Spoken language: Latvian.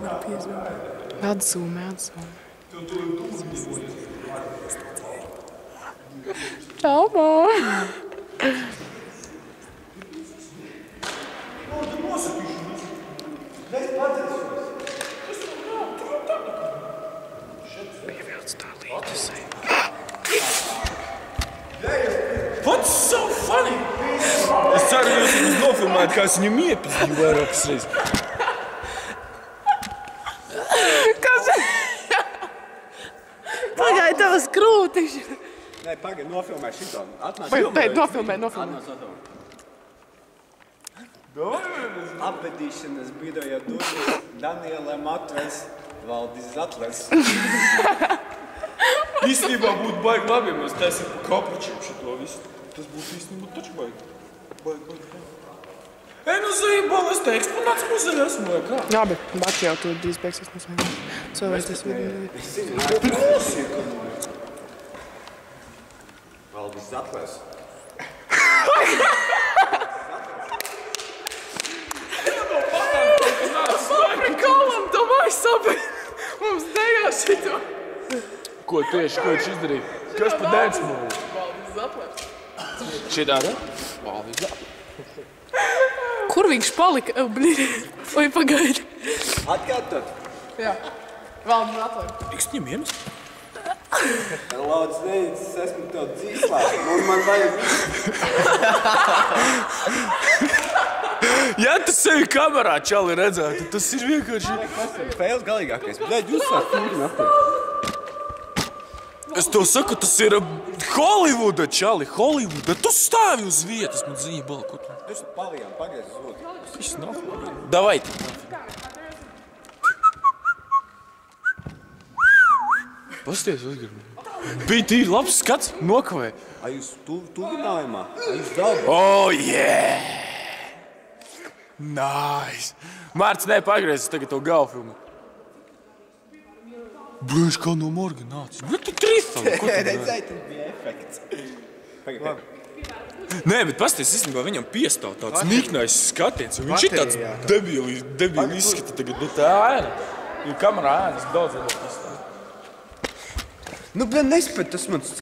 nevaru piezvanīt. Atzūmē. Čau, māma! Pievilc tā līķis. What's so funny? Es ceru, jūs mums nofilmējat, kā es viņam iepizdīju vairākas reizes. Kas? Pagaid, tavas krūtiņš. Nē, pagaid, nofilmē šito. Atnāc. Nofilmē. Apbedīšanas biroja durvis Danielē Matvers, Valdis Zatlers. Īstenībā būtu baigi labi, ja mēs taisītu pa kapračiem šito visu. Tas būtu īstenībā taču baigi. Ei, nu zībal, es te eksponāts muzejā esmu, vai kā? Labi, Bači jau tur drīz beigsies mums vajag. Cilvēks tas video. Valdis Zatlers. Paprikolam, domāju, sabi. Mums dejā šito. Ko tieši, ko viņš izdarīja? Kas pa dēļ smūli? Valdis Zatlers. Šitā, ne? Valdis Zatlers. Kur viņš palika? Oi, pagaidi. Atkārtot. Jā. Valdis Zatlers. Tiks viņam iemes? Lauds neicis, es esmu tev dzīslā. Man vajag... Ja tu sevi kamerā čali redzētu, tas ir vienkārši... Kas ir fails galīgākais? Bļaļ, jūs sāk fūri naftē. Es tev saku, tas ir Hollywooda, čali, Hollywooda. Tu stāvi uz vietas, man ziņa balko. Jūs palijām, pagaiz uz otru. Viss nav. Davai. Pasties uzgarbi. Bija tīri labs skats, nokavē. A jūs tuvinājumā? A jūs darba? Oh, yeah! Nice! Mārts, ne, pagriezis tagad to galvu filmu. Brīž, kā no morga nācis. Bet tu trifam, ko tu dari? Redzēji, tur bija efekts. Pagaid. Nē, bet pasties, īstenībā viņam piestāv tāds niknais skatiens, un viņš ir tāds debili izskata tagad. Nu, tā ēna. Jo kamerā ēnas daudz labāk izstāv. Nu, bļaļ, nespēt, tas mans